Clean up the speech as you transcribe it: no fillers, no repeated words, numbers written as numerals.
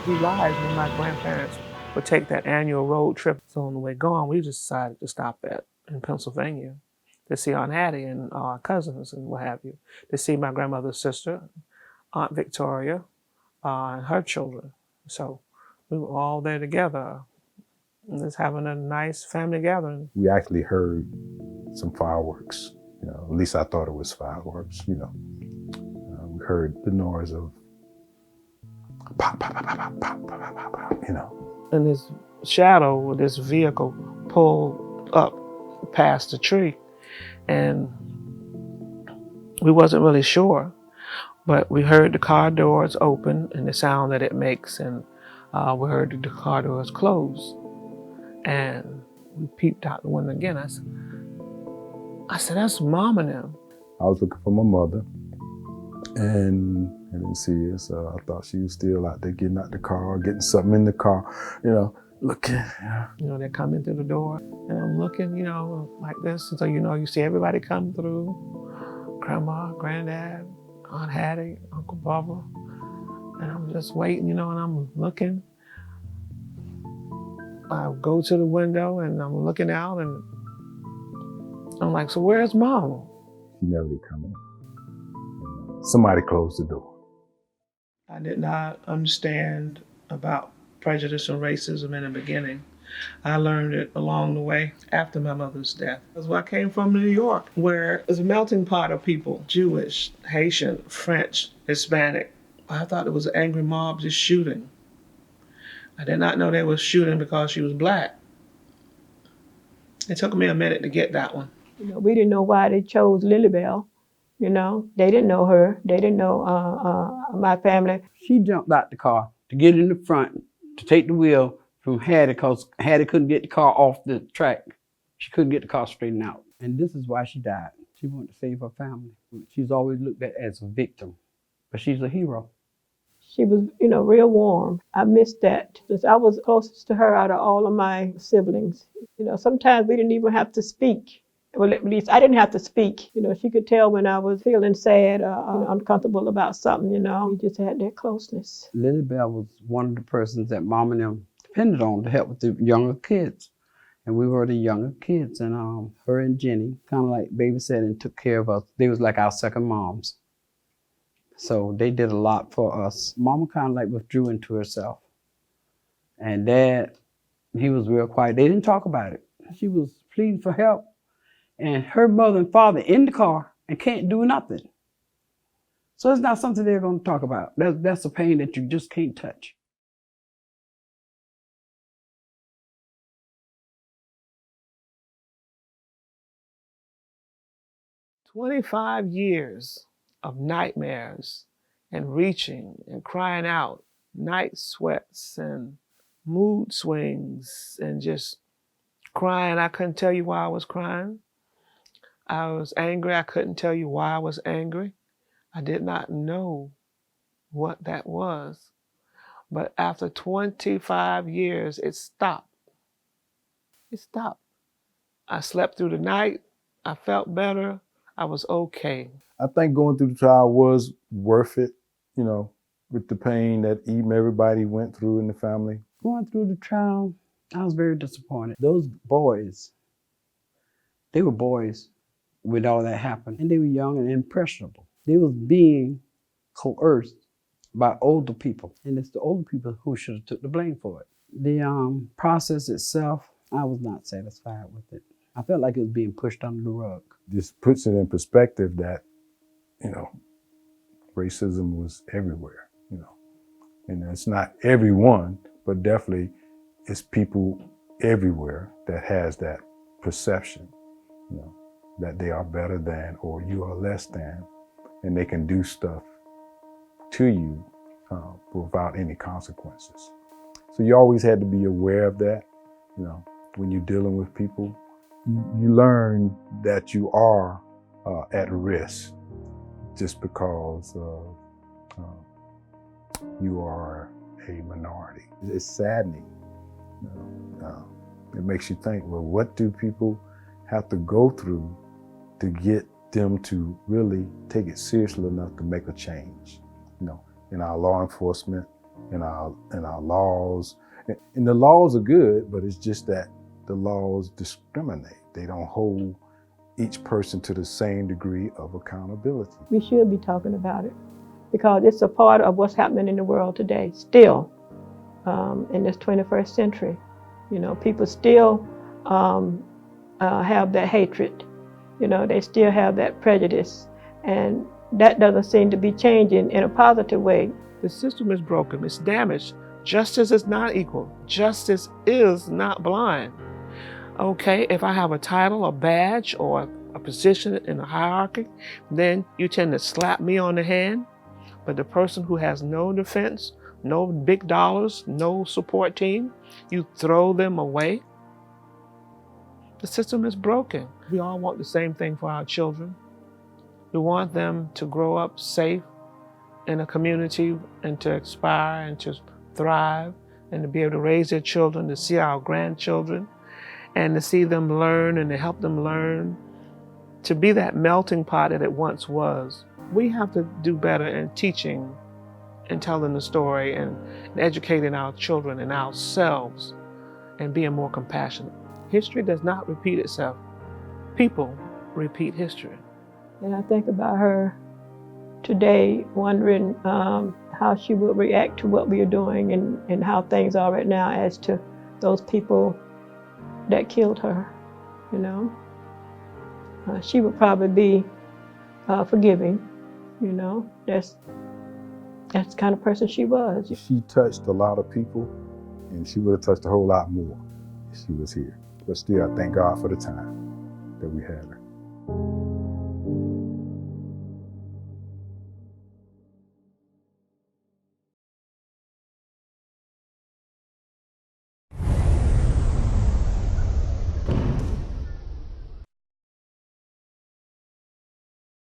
July is when my grandparents would take that annual road trip. So on the way going, we just decided to stop in Pennsylvania to see Aunt Hattie and our cousins and what have you, to see my grandmother's sister, Aunt Victoria, and her children. So we were all there together, just having a nice family gathering. We actually heard some fireworks. At least I thought it was fireworks. We heard the noise of pop, pop, pop, pop, pop, pop, pop, pop. And this shadow, this vehicle pulled up past the tree, and we wasn't really sure, but we heard the car doors open and the sound that it makes, and we heard the car doors close, and we peeped out the window again. I said, that's Mom and them. I was looking for my mother, and I didn't see her, so I thought she was still out there getting out the car, getting something in the car, looking. They're coming through the door, and I'm looking, like this. And so, you see everybody come through, Grandma, Granddad, Aunt Hattie, Uncle Bubba, and I'm just waiting, and I'm looking. I go to the window, and I'm looking out, and I'm like, so where's Mom? She never did come in. Somebody closed the door. I did not understand about prejudice and racism in the beginning. I learned it along the way after my mother's death. That's where I came from, New York, where there's a melting pot of people, Jewish, Haitian, French, Hispanic. I thought it was an angry mob just shooting. I did not know they were shooting because she was Black. It took me a minute to get that one. We didn't know why they chose Lillie Belle. They didn't know her. They didn't know my family. She jumped out the car to get in the front, to take the wheel from Hattie, because Hattie couldn't get the car off the track. She couldn't get the car straightened out. And this is why she died. She wanted to save her family. She's always looked at as a victim, but she's a hero. She was, real warm. I missed that. I was closest to her out of all of my siblings. Sometimes we didn't even have to speak. Well, at least I didn't have to speak. She could tell when I was feeling sad or uncomfortable about something, We just had that closeness. Lillie Belle was one of the persons that Mom and them depended on to help with the younger kids. And we were the younger kids. And her and Jenny kind of like babysat and took care of us. They was like our second moms. So they did a lot for us. Mama kind of like withdrew into herself. And Dad, he was real quiet. They didn't talk about it. She was pleading for help. And her mother and father in the car and can't do nothing. So it's not something they're going to talk about. That's a pain that you just can't touch. "25 years of nightmares and reaching and crying out, night sweats and mood swings and just crying. I couldn't tell you why I was crying. I was angry. I couldn't tell you why I was angry. I did not know what that was. But after 25 years, it stopped. It stopped. I slept through the night. I felt better. I was okay. I think going through the trial was worth it, with the pain that everybody went through in the family. Going through the trial, I was very disappointed. Those boys, they were boys. with all that happened. And they were young and impressionable. They was being coerced by older people. And it's the older people who should have took the blame for it. The process itself, I was not satisfied with it. I felt like it was being pushed under the rug. This puts it in perspective that, you know, racism was everywhere, you know. And it's not everyone, but definitely it's people everywhere that has that perception, you know, that they are better than or you are less than, and they can do stuff to you without any consequences. So you always had to be aware of that, you know, when you're dealing with people. You learn that you are at risk just because you are a minority. It's saddening. You know, it makes you think, well, what do people have to go through to get them to really take it seriously enough to make a change? You know, in our law enforcement, in our laws. And the laws are good, but it's just that the laws discriminate. They don't hold each person to the same degree of accountability. We should be talking about it because it's a part of what's happening in the world today, still, in this 21st century. You know, people still have that hatred. You know, they still have that prejudice. And that doesn't seem to be changing in a positive way. The system is broken, it's damaged. Justice is not equal. Justice is not blind. Okay, if I have a title, a badge, or a position in a hierarchy, then you tend to slap me on the hand. But the person who has no defense, no big dollars, no support team, you throw them away. The system is broken. We all want the same thing for our children. We want them to grow up safe in a community and to aspire and to thrive and to be able to raise their children, to see our grandchildren and to see them learn and to help them learn to be that melting pot that it once was. We have to do better in teaching and telling the story and educating our children and ourselves and being more compassionate. History does not repeat itself. People repeat history. And I think about her today, wondering how she would react to what we are doing and how things are right now as to those people that killed her, you know. She would probably be forgiving, you know. That's the kind of person she was. She touched a lot of people, and she would have touched a whole lot more if she was here. But still, I thank God for the time that we had her.